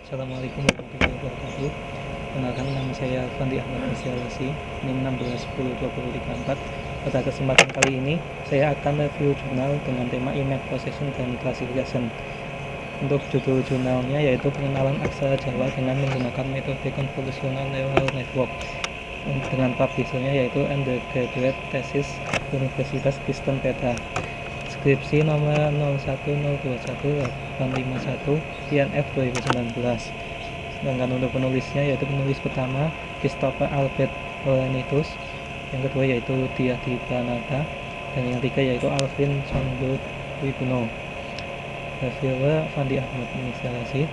Assalamualaikum warahmatullahi wabarakatuh. Kenalkan, nama saya Fandi Ahmad Nisialasi, NIM 16102034. Pada kesempatan kali ini, saya akan review jurnal dengan tema Image Processing dan Classification. Untuk judul jurnalnya yaitu pengenalan aksara Jawa dengan menggunakan metode convolutional neural network. Dengan publishernya yaitu Undergraduate Thesis Universitas Kristen Petra. Skripsi nomor 01021-851 INF 2019. Sedangkan untuk penulisnya yaitu penulis pertama Christopher Albert Olenitus, yang kedua yaitu Diah Pranata, dan yang ketiga yaitu Alvin Sondro Wibuno. Reviewer Fandi Ahmad Nisialasi.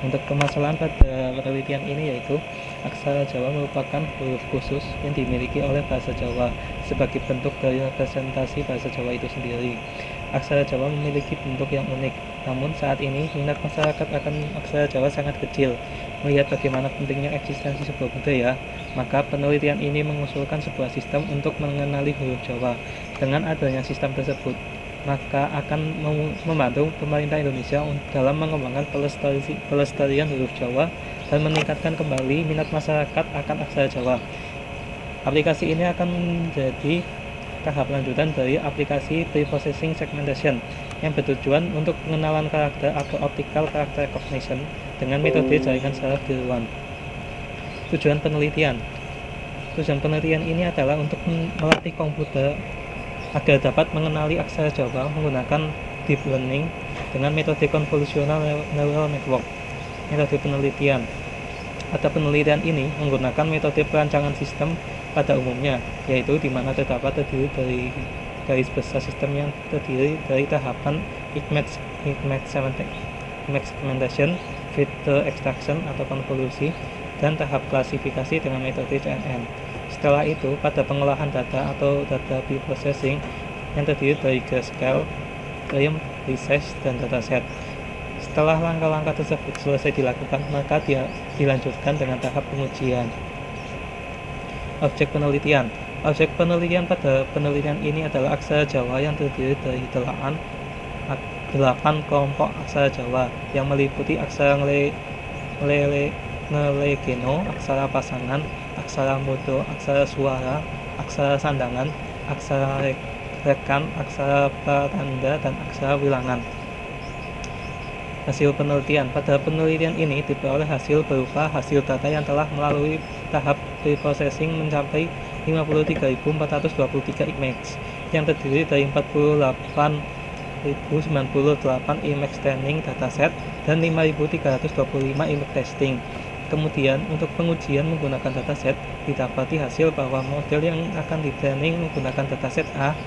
Untuk permasalahan pada penelitian ini yaitu aksara Jawa merupakan huruf khusus yang dimiliki oleh bahasa Jawa sebagai bentuk dari representasi bahasa Jawa itu sendiri. Aksara Jawa memiliki bentuk yang unik, namun saat ini minat masyarakat akan aksara Jawa sangat kecil. Melihat bagaimana pentingnya eksistensi sebuah budaya, maka penelitian ini mengusulkan sebuah sistem untuk mengenali huruf Jawa. Dengan adanya sistem tersebut, maka akan membantu pemerintah Indonesia dalam mengembangkan pelestarian huruf Jawa dan meningkatkan kembali minat masyarakat akan aksara Jawa. Aplikasi ini akan menjadi tahap lanjutan dari aplikasi Preprocessing Segmentation yang bertujuan untuk pengenalan karakter atau optical character recognition dengan metode jaringan saraf tiruan. Tujuan penelitian ini adalah untuk melatih komputer agar dapat mengenali aksara Jawa menggunakan deep learning dengan metode convolutional neural network. Metode penelitian ini menggunakan metode perancangan sistem pada umumnya, yaitu di mana terdapat terdiri dari garis besar sistem yang terdiri dari tahapan image segmentation, filter extraction atau konvolusi, dan tahap klasifikasi dengan metode CNN. Setelah itu, pada pengolahan data atau data preprocessing yang terdiri dari grayscale, time, resize, dan dataset. Setelah langkah-langkah tersebut selesai dilakukan, maka dia dilanjutkan dengan tahap pengujian. Objek penelitian pada penelitian ini adalah aksara Jawa yang terdiri dari 8 kelompok aksara Jawa yang meliputi aksara ngelegeno, aksara pasangan, aksara mudo, aksara suara, aksara sandangan, aksara rekan, aksara pratanda, dan aksara wilangan. Hasil penelitian. Pada penelitian ini diperoleh hasil berupa hasil data yang telah melalui tahap preprocessing mencapai 53.423 image yang terdiri dari 48.098 image training dataset dan 5.325 image testing. Kemudian untuk pengujian menggunakan dataset didapati hasil bahwa model yang akan di-training menggunakan dataset A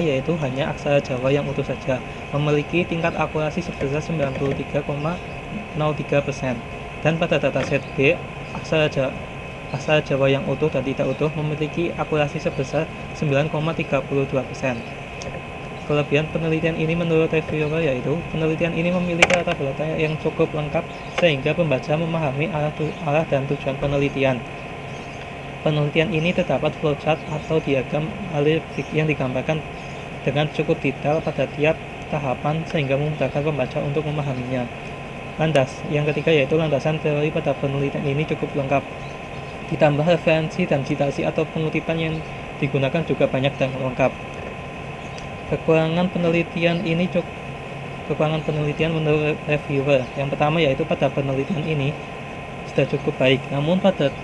yaitu hanya aksara Jawa yang utuh saja, memiliki tingkat akurasi sebesar 93,03%. Dan pada dataset B, aksara Jawa yang utuh dan tidak utuh memiliki akurasi sebesar 9,32%. Kelebihan penelitian ini menurut reviewer yaitu penelitian ini memiliki latar belakang yang cukup lengkap sehingga pembaca memahami arah dan tujuan penelitian. Penelitian ini terdapat flowchart atau diagram alir yang digambarkan dengan cukup detail pada tiap tahapan sehingga memudahkan pembaca untuk memahaminya. Yang ketiga yaitu landasan teori pada penelitian ini cukup lengkap. Ditambah referensi dan citasi atau pengutipan yang digunakan juga banyak dan lengkap. Kekurangan penelitian menurut reviewer. Yang pertama yaitu pada penelitian ini sudah cukup baik, namun pada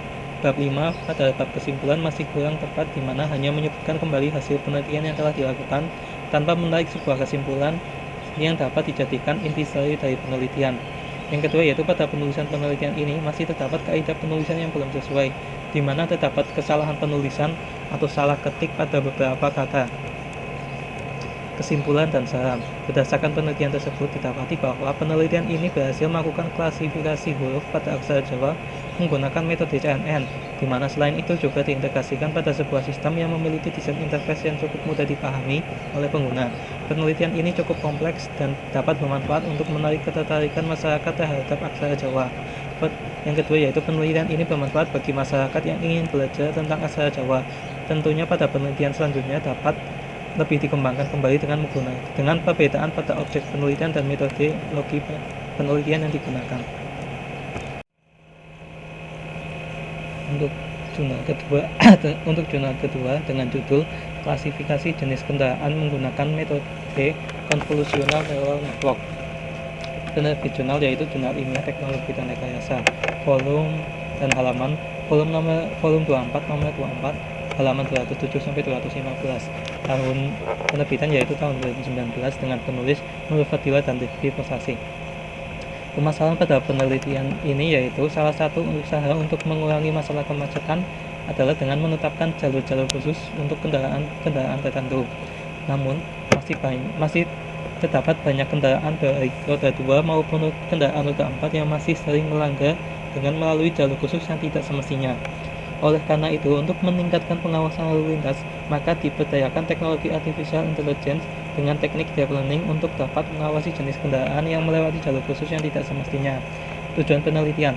bab 5 pada bab kesimpulan masih kurang tepat, di mana hanya menyebutkan kembali hasil penelitian yang telah dilakukan tanpa menarik sebuah kesimpulan yang dapat dijadikan intisari dari penelitian. Yang kedua yaitu pada penulisan penelitian ini masih terdapat kaidah penulisan yang belum sesuai, di mana terdapat kesalahan penulisan atau salah ketik pada beberapa kata. Kesimpulan dan saran. Berdasarkan penelitian tersebut didapati bahwa penelitian ini berhasil melakukan klasifikasi huruf pada aksara Jawa menggunakan metode CNN, di mana selain itu juga diintegrasikan pada sebuah sistem yang memiliki desain interface yang cukup mudah dipahami oleh pengguna. Penelitian ini cukup kompleks dan dapat bermanfaat untuk menarik ketertarikan masyarakat terhadap aksara Jawa. Yang kedua yaitu penelitian ini bermanfaat bagi masyarakat yang ingin belajar tentang aksara Jawa. Tentunya pada penelitian selanjutnya dapat lebih dikembangkan kembali dengan perbedaan pada objek penelitian dan metode logi penelitian yang digunakan. Untuk jurnal kedua dengan judul klasifikasi jenis kendaraan menggunakan metode konvolusional neural network. Penerbit jurnal yaitu Jurnal Ilmiah Teknologi dan Rekayasa. Volume dan halaman volume 24 nomor 24 halaman 207 sampai 215. Tahun penerbitan yaitu tahun 2019 dengan penulis Nur Fadila dan Rifki Posasi. Permasalahan pada penelitian ini yaitu salah satu usaha untuk mengurangi masalah kemacetan adalah dengan menetapkan jalur-jalur khusus untuk kendaraan tertentu. Namun masih terdapat banyak kendaraan baik roda 2 maupun kendaraan roda 4 yang masih sering melanggar dengan melalui jalur khusus yang tidak semestinya. Oleh karena itu, untuk meningkatkan pengawasan lalu lintas, maka diberdayakan teknologi artificial intelligence dengan teknik deep learning untuk dapat mengawasi jenis kendaraan yang melewati jalur khusus yang tidak semestinya. Tujuan penelitian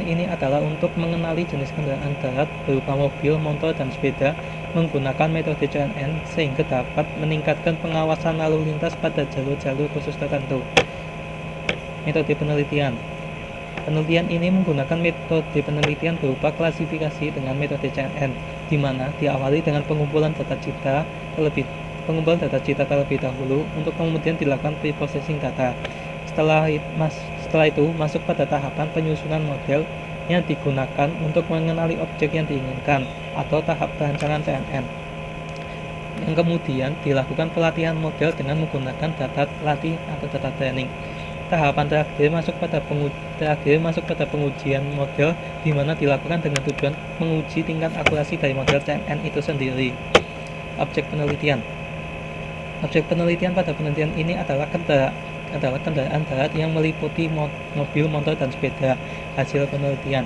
ini adalah untuk mengenali jenis kendaraan darat berupa mobil, motor, dan sepeda menggunakan metode CNN sehingga dapat meningkatkan pengawasan lalu lintas pada jalur-jalur khusus tertentu. Metode penelitian ini menggunakan metode penelitian berupa klasifikasi dengan metode CNN, di mana diawali dengan pengumpulan data cita terlebih dahulu untuk kemudian dilakukan preprocessing data. Setelah itu masuk pada tahapan penyusunan model yang digunakan untuk mengenali objek yang diinginkan atau tahap perancangan CNN. Yang kemudian dilakukan pelatihan model dengan menggunakan data latih atau data training. Tahapan terakhir masuk pada pengujian model, di mana dilakukan dengan tujuan menguji tingkat akurasi dari model CNN itu sendiri. Objek penelitian pada penelitian ini adalah kendaraan darat yang meliputi mobil, motor, dan sepeda. Hasil penelitian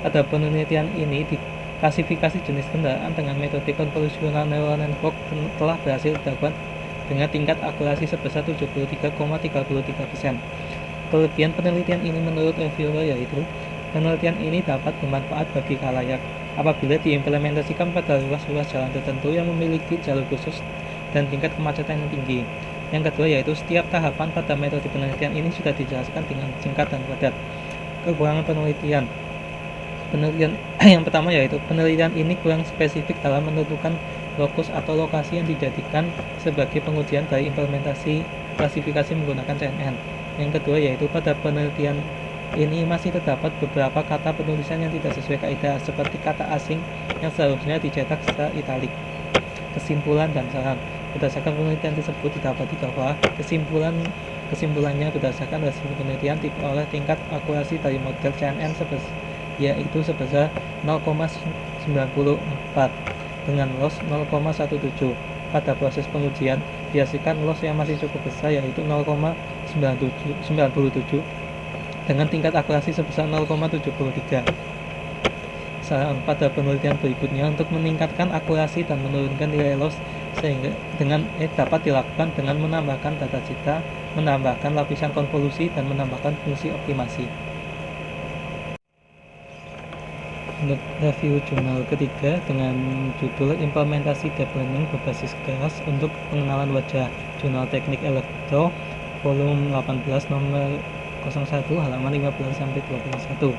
pada penelitian ini klasifikasi jenis kendaraan dengan metode konvolusional neural network telah berhasil dilakukan dengan tingkat akurasi sebesar 73,33%. Kelebihan penelitian ini menurut reviewer yaitu penelitian ini dapat bermanfaat bagi khalayak apabila diimplementasikan pada ruas-ruas jalan tertentu yang memiliki jalur khusus dan tingkat kemacetan yang tinggi. Yang kedua yaitu setiap tahapan pada metode penelitian ini sudah dijelaskan dengan singkat dan padat. Kekurangan penelitian yang pertama yaitu penelitian ini kurang spesifik dalam menentukan lokus atau lokasi yang dijadikan sebagai pengujian dari implementasi klasifikasi menggunakan CNN. Yang kedua yaitu pada penelitian ini masih terdapat beberapa kata penulisan yang tidak sesuai kaidah, seperti kata asing yang seharusnya dicetak secara italik. Kesimpulan dan saran. Berdasarkan penelitian tersebut didapati bahwa kesimpulannya berdasarkan hasil penelitian diperoleh tingkat akurasi dari model CNN yaitu sebesar 0,94 dengan loss 0,17. Pada proses pengujian dihasilkan loss yang masih cukup besar yaitu 0,97 dengan tingkat akurasi sebesar 0,73. Saran pada penelitian berikutnya untuk meningkatkan akurasi dan menurunkan nilai loss sehingga dapat dilakukan dengan menambahkan data cita, menambahkan lapisan konvolusi, dan menambahkan fungsi optimasi. Untuk review jurnal ketiga dengan judul Implementasi Deep Learning berbasis keras untuk pengenalan wajah, Jurnal Teknik Elektro, volume 18 nomor 01 halaman 15 sampai 21.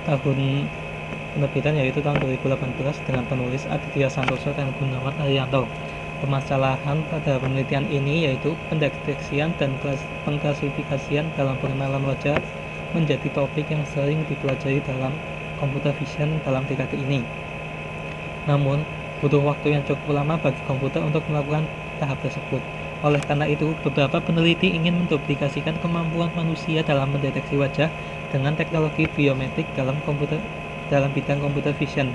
Tahun penerbitan yaitu tahun 2018 dengan penulis Aditya Santoso dan Gunawan Arianto. Permasalahan pada penelitian ini yaitu pendeteksian dan pengklasifikasian dalam pengenalan wajah menjadi topik yang sering dipelajari dalam computer vision dalam dekade ini. Namun, butuh waktu yang cukup lama bagi komputer untuk melakukan tahap tersebut. Oleh karena itu, beberapa peneliti ingin menduplikasikan kemampuan manusia dalam mendeteksi wajah dengan teknologi biometrik dalam bidang computer vision.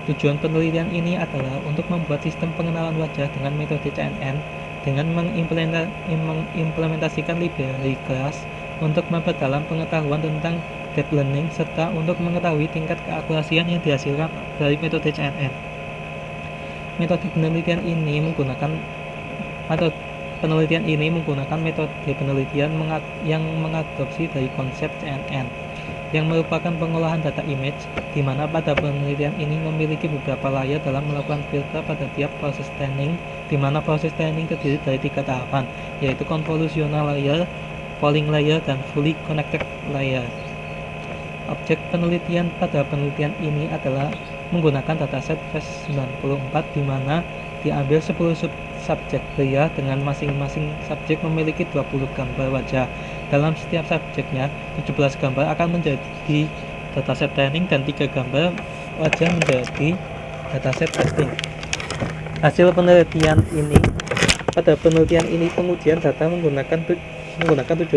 Tujuan penelitian ini adalah untuk membuat sistem pengenalan wajah dengan metode CNN dengan mengimplementasikan library kelas untuk memperdalam pengetahuan tentang deep learning serta untuk mengetahui tingkat keakurasian yang dihasilkan dari metode CNN. Metode penelitian ini menggunakan metode penelitian yang mengadopsi dari konsep CNN. yang merupakan pengolahan data image, di mana pada penelitian ini memiliki beberapa layer dalam melakukan filter pada tiap proses training, di mana proses training terdiri dari 3 tahapan, yaitu convolutional layer, polling layer, dan fully connected layer. Objek penelitian pada penelitian ini adalah menggunakan dataset FAST94, di mana diambil 10 subjek pria dengan masing-masing subjek memiliki 20 gambar wajah. Dalam setiap subjeknya, 17 gambar akan menjadi dataset training dan 3 gambar wajah menjadi dataset testing. Hasil penelitian ini, pada penelitian ini pengujian data menggunakan 7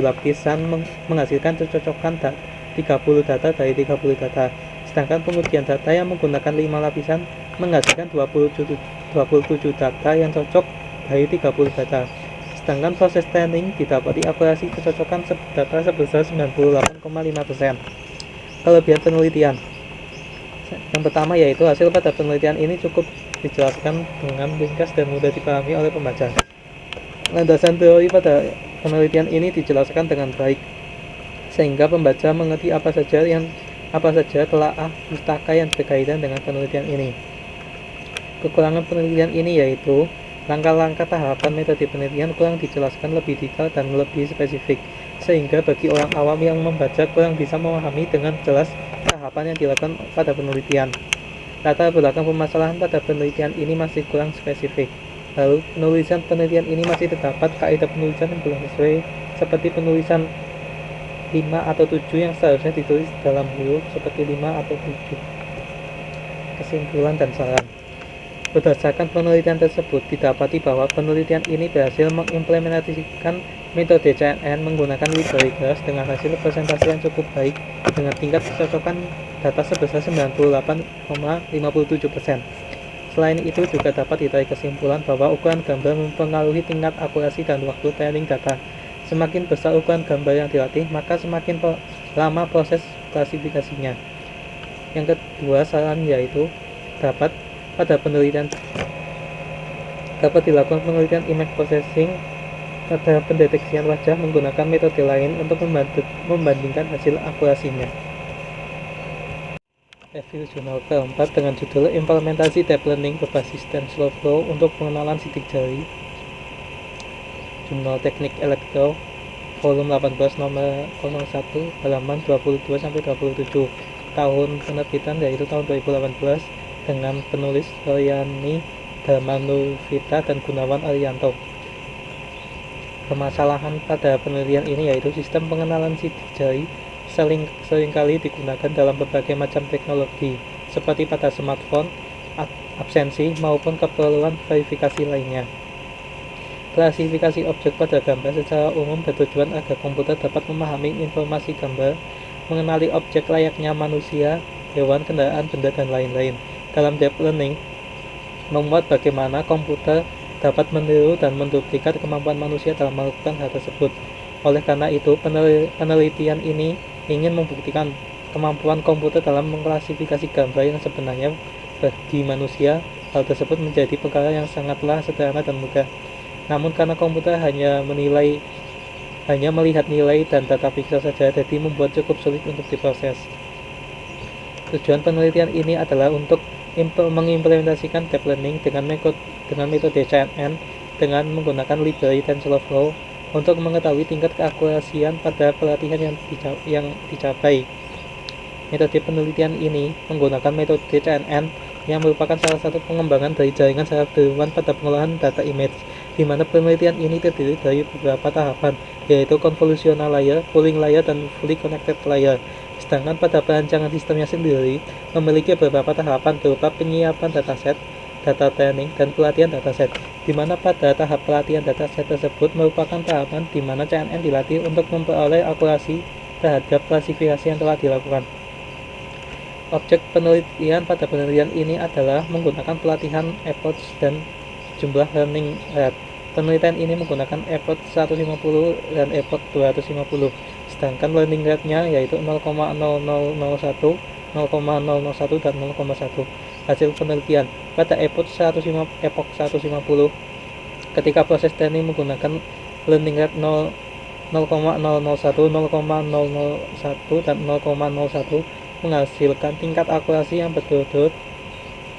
lapisan menghasilkan cocokan 30 data dari 30 data. Sedangkan pengujian data yang menggunakan 5 lapisan menghasilkan 27 data yang cocok dari 30 data. Sedangkan proses training didapati akurasi kecocokan data sebesar 98,5%. Kelebihan penelitian. Yang pertama yaitu hasil pada penelitian ini cukup dijelaskan dengan ringkas dan mudah dipahami oleh pembaca. Landasan teori pada penelitian ini dijelaskan dengan baik, sehingga pembaca mengerti apa saja telaah pustaka yang berkaitan dengan penelitian ini. Kekurangan penelitian ini yaitu langkah-langkah tahapan metode penelitian kurang dijelaskan lebih detail dan lebih spesifik, sehingga bagi orang awam yang membaca kurang bisa memahami dengan jelas tahapan yang dilakukan pada penelitian. Latar belakang permasalahan pada penelitian ini masih kurang spesifik. Lalu, penulisan penelitian ini masih terdapat kaidah penulisan yang belum sesuai, seperti penulisan 5 atau 7 yang seharusnya ditulis dalam huruf seperti 5 atau 7. Kesimpulan dan saran. Berdasarkan penelitian tersebut, didapati bahwa penelitian ini berhasil mengimplementasikan metode CNN menggunakan library class dengan hasil presentasi yang cukup baik dengan tingkat kecocokan data sebesar 98,57%. Selain itu juga dapat ditarik kesimpulan bahwa ukuran gambar mempengaruhi tingkat akurasi dan waktu training data. Semakin besar ukuran gambar yang dilatih, maka semakin lama proses klasifikasinya. Yang kedua saran yaitu pada penelitian dapat dilakukan penelitian image processing pada pendeteksian wajah menggunakan metode lain untuk membandingkan hasil akurasinya. Review jurnal keempat dengan judul Implementasi Deep Learning berbasis TensorFlow untuk pengenalan sidik jari. Jurnal Teknik Elektro, volume 18 nomor 01, halaman 22-27. Tahun penerbitan yaitu tahun 2018 dengan penulis Royani Darmanuvita dan Gunawan Arianto. Permasalahan pada penelitian ini yaitu sistem pengenalan sidik jari seringkali digunakan dalam berbagai macam teknologi, seperti pada smartphone, absensi, maupun keperluan verifikasi lainnya. Klasifikasi objek pada gambar secara umum bertujuan agar komputer dapat memahami informasi gambar, mengenali objek layaknya manusia, hewan, kendaraan, benda, dan lain-lain. Dalam deep learning, membuat bagaimana komputer dapat meniru dan menduplikat kemampuan manusia dalam melakukan hal tersebut. Oleh karena itu, penelitian ini ingin membuktikan kemampuan komputer dalam mengklasifikasi gambar yang sebenarnya bagi manusia. Hal tersebut menjadi perkara yang sangatlah sederhana dan mudah. Namun karena komputer hanya melihat nilai dan data pixel saja, jadi membuat cukup sulit untuk diproses. Tujuan penelitian ini adalah untuk mengimplementasikan deep learning dengan metode CNN dengan menggunakan library TensorFlow untuk mengetahui tingkat keakurasian pada pelatihan yang dicapai. Metode penelitian ini menggunakan metode CNN yang merupakan salah satu pengembangan dari jaringan saraf tiruan pada pengolahan data image, di mana penelitian ini terdiri dari beberapa tahapan, yaitu convolutional layer, polling layer, dan fully connected layer. Sedangkan pada perancangan sistemnya sendiri memiliki beberapa tahapan berupa penyiapan dataset, data training, dan pelatihan dataset, di mana pada tahap pelatihan dataset tersebut merupakan tahapan di mana CNN dilatih untuk memperoleh akurasi terhadap klasifikasi yang telah dilakukan. Objek penelitian pada penelitian ini adalah menggunakan pelatihan approach dan jumlah learning rate. Penelitian ini menggunakan approach 150 dan approach 250, sedangkan learning rate-nya yaitu 0,0001, 0,001, dan 0,1. Hasil penelitian pada approach 150, ketika proses training menggunakan learning rate 0,001, 0,001, dan 0,01 menghasilkan tingkat akurasi yang berturut-turut,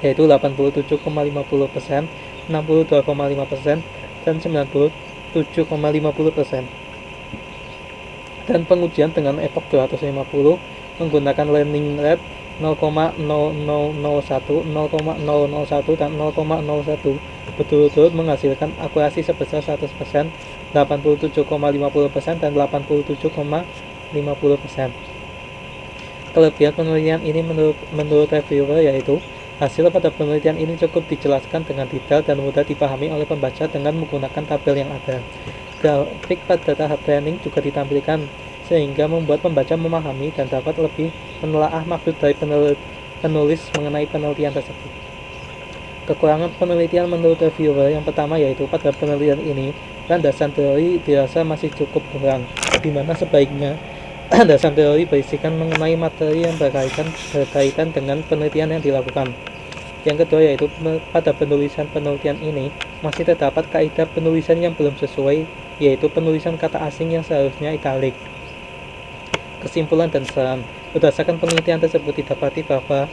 yaitu 87,50%, 62,5%, dan 97,50%. Dan pengujian dengan epoch 250 menggunakan learning rate 0,0001, 0,001, dan 0,01 berturut-turut menghasilkan akurasi sebesar 100%, 87,50%, dan 87,50%. Kelebihan penelitian ini menurut reviewer yaitu hasil pada penelitian ini cukup dijelaskan dengan detail dan mudah dipahami oleh pembaca dengan menggunakan tabel yang ada. Grafik pada tahap training juga ditampilkan sehingga membuat pembaca memahami dan dapat lebih menelaah maksud dari penulis mengenai penelitian tersebut. Kekurangan penelitian menurut reviewer yang pertama yaitu pada penelitian ini landasan teori dirasa masih cukup kurang, di mana sebaiknya landasan teori berisikan mengenai materi yang berkaitan dengan penelitian yang dilakukan. Yang kedua yaitu pada penulisan penelitian ini masih terdapat kaidah penulisan yang belum sesuai, yaitu penulisan kata asing yang seharusnya italik. Kesimpulan dan saran. Berdasarkan penelitian tersebut didapati bahwa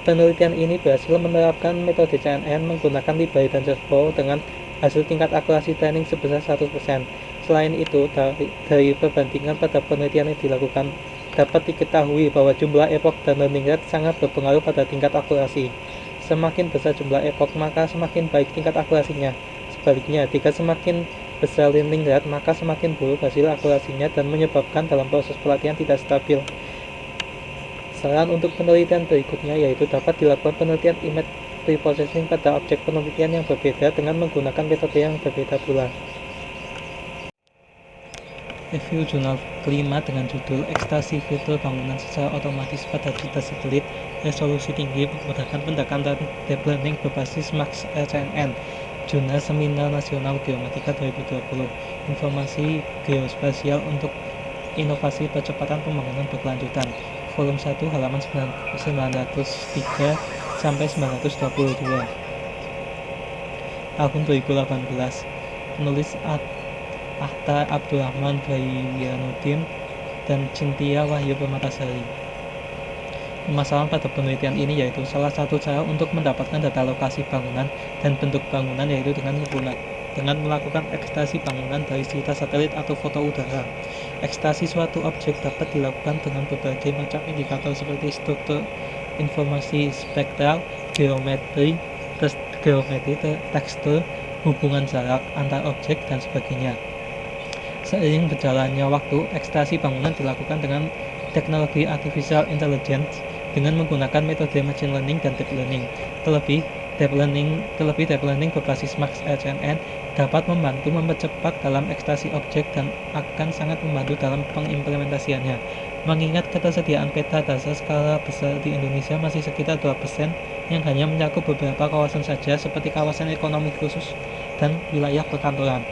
penelitian ini berhasil menerapkan metode CNN menggunakan library TensorFlow dengan hasil tingkat akurasi training sebesar 100%. Selain itu, dari perbandingan pada penelitian yang dilakukan, dapat diketahui bahwa jumlah epoch dan learning rate sangat berpengaruh pada tingkat akurasi. Semakin besar jumlah epoch, maka semakin baik tingkat akurasinya. Sebaliknya, jika semakin besar learning rate, maka semakin buruk hasil akurasinya dan menyebabkan dalam proses pelatihan tidak stabil. Saran untuk penelitian berikutnya yaitu dapat dilakukan penelitian image preprocessing pada objek penelitian yang berbeda dengan menggunakan metode yang berbeda pula. Review jurnal kelima dengan judul Ekstraksi Filter Bangunan Secara Otomatis pada Data Satelit Resolusi Tinggi Menggunakan Pendekatan Deep Learning Berbasis Max RCNN, Jurnal Seminar Nasional Geomatika 2020. Informasi geospasial untuk inovasi percepatan pembangunan berkelanjutan. Volume 1 halaman 903 sampai 922. Tahun 2018. Penulis Akhtar Abdurrahman Bayanuddin dan Cynthia Wahyu Permatasari. Permasalahan pada penelitian ini yaitu salah satu cara untuk mendapatkan data lokasi bangunan dan bentuk bangunan yaitu dengan melakukan ekstraksi bangunan dari cerita satelit atau foto udara. Ekstraksi suatu objek dapat dilakukan dengan berbagai macam indikator seperti struktur informasi spektral, geometri, tekstur, hubungan jarak antar objek, dan sebagainya. Seiring berjalannya waktu, ekstraksi bangunan dilakukan dengan teknologi artificial intelligence dengan menggunakan metode machine learning dan deep learning. Terlebih deep learning berbasis Max RCNN dapat membantu mempercepat dalam ekstraksi objek dan akan sangat membantu dalam pengimplementasiannya. Mengingat ketersediaan peta data skala besar di Indonesia masih sekitar 2% yang hanya mencakup beberapa kawasan saja seperti kawasan ekonomi khusus dan wilayah perkantoran.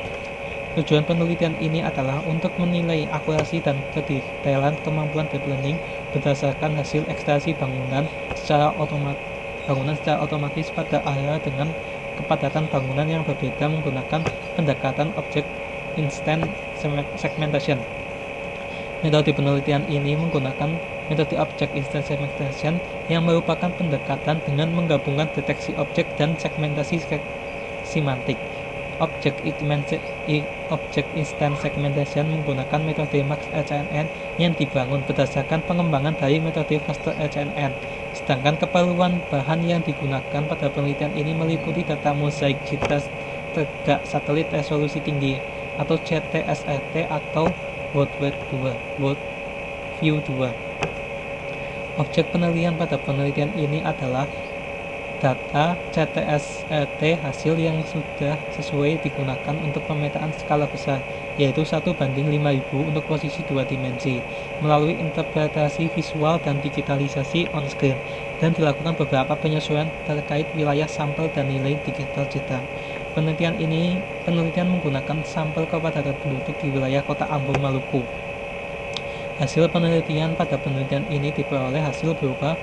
Tujuan penelitian ini adalah untuk menilai akurasi dan kedetailan kemampuan deep learning berdasarkan hasil ekstraksi bangunan secara otomatis pada area dengan kepadatan bangunan yang berbeda menggunakan pendekatan object instant segmentation. Metode penelitian ini menggunakan metode object instant segmentation yang merupakan pendekatan dengan menggabungkan deteksi objek dan segmentasi semantik. Object instant segmentation menggunakan metode Max RCNN yang dibangun berdasarkan pengembangan dari metode Faster RCNN. Sedangkan keperluan bahan yang digunakan pada penelitian ini meliputi data mosaik cerita tegak satelit resolusi tinggi atau CTSRT atau Worldview 2. Objek penelitian pada penelitian ini adalah data CTSRT hasil yang sudah sesuai digunakan untuk pemetaan skala besar, yaitu 1:5000 untuk posisi 2 dimensi, melalui interpretasi visual dan digitalisasi on-screen, dan dilakukan beberapa penyesuaian terkait wilayah sampel dan nilai digital cerita. Penelitian menggunakan sampel kepadatan penduduk di wilayah kota Ambon, Maluku. Hasil penelitian pada penelitian ini diperoleh hasil berupa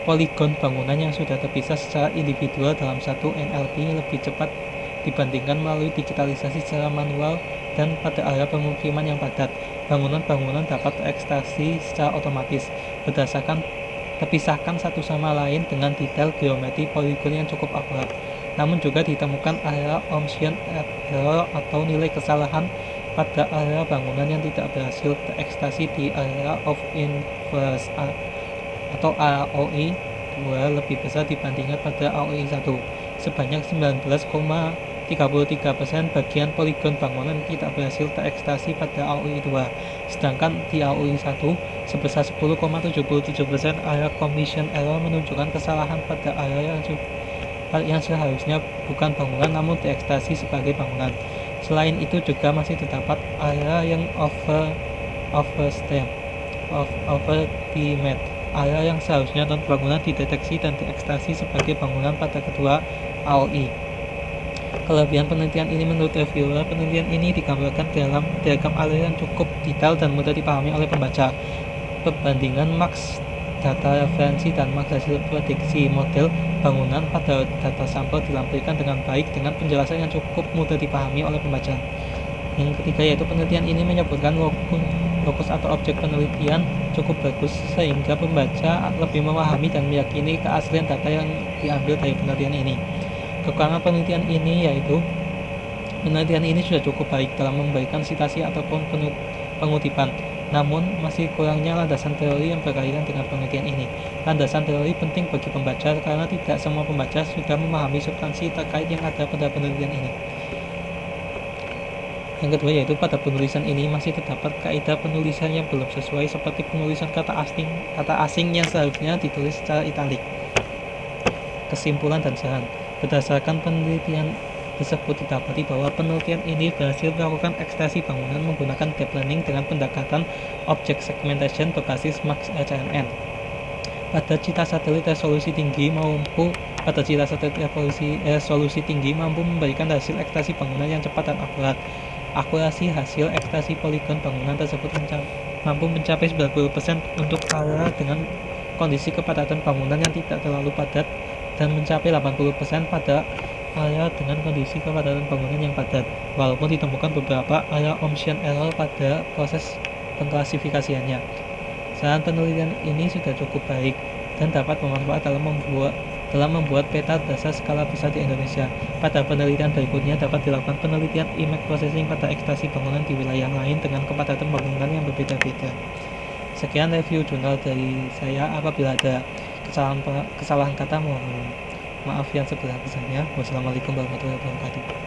poligon bangunan yang sudah terpisah secara individual dalam satu NLP lebih cepat dibandingkan melalui digitalisasi secara manual dan pada area pemukiman yang padat. bangunan-bangunan dapat terekstraksi secara otomatis berdasarkan terpisahkan satu sama lain dengan detail geometri poligon yang cukup akurat. Namun juga ditemukan area omission error atau nilai kesalahan pada area bangunan yang tidak berhasil terekstraksi di area of interest atau AOI 2 lebih besar dibandingkan pada AOI 1. Sebanyak 19,33% bagian poligon bangunan tidak berhasil terekstraksi pada AOI 2, sedangkan di AOI 1 sebesar 10,77% area commission error menunjukkan kesalahan pada area yang seharusnya bukan bangunan namun terekstraksi sebagai bangunan. Selain itu juga masih terdapat area yang overstemmed, area yang seharusnya non-bangunan dideteksi dan terekstraksi sebagai bangunan pada kedua AOI. Kelebihan penelitian ini menurut reviewer, penelitian ini digambarkan dalam diagram area yang cukup detail dan mudah dipahami oleh pembaca. Perbandingan maks data referensi dan maks hasil prediksi model bangunan pada data sampel dilampirkan dengan baik dengan penjelasan yang cukup mudah dipahami oleh pembaca. Yang ketiga yaitu penelitian ini menyebutkan lokus atau objek penelitian cukup bagus sehingga pembaca lebih memahami dan meyakini keaslian data yang diambil dari penelitian ini. Kekurangan penelitian ini yaitu penelitian ini sudah cukup baik dalam memberikan citasi ataupun pengutipan, namun masih kurangnya landasan teori yang berkaitan dengan penelitian ini. Landasan teori penting bagi pembaca karena tidak semua pembaca sudah memahami substansi terkait yang ada pada penelitian ini. Yang kedua yaitu pada penulisan ini masih terdapat kaidah penulisan yang belum sesuai seperti penulisan kata asing yang seharusnya ditulis secara italik. Kesimpulan dan saran. Berdasarkan penelitian tersebut didapati bahwa penelitian ini berhasil melakukan ekstraksi bangunan menggunakan deep learning dengan pendekatan object segmentation berbasis max RCNN. Pada cita satelit resolusi tinggi mampu memberikan hasil ekstraksi bangunan yang cepat dan akurat. Akurasi hasil ekstraksi poligon bangunan tersebut mampu mencapai 90% untuk area dengan kondisi kepadatan bangunan yang tidak terlalu padat dan mencapai 80% pada area dengan kondisi kepadatan bangunan yang padat, walaupun ditemukan beberapa area omission error pada proses pengklasifikasiannya. Saran penelitian ini sudah cukup baik dan dapat bermanfaat dalam membuat peta dasar skala besar di Indonesia. Pada penelitian berikutnya dapat dilakukan penelitian image processing pada ekstraksi bangunan di wilayah lain dengan kepadatan bangunan yang berbeda-beda. Sekian review jurnal dari saya. Apabila ada kesalahan kata mohon maaf yang sebesar-besarnya. Wassalamualaikum warahmatullahi wabarakatuh.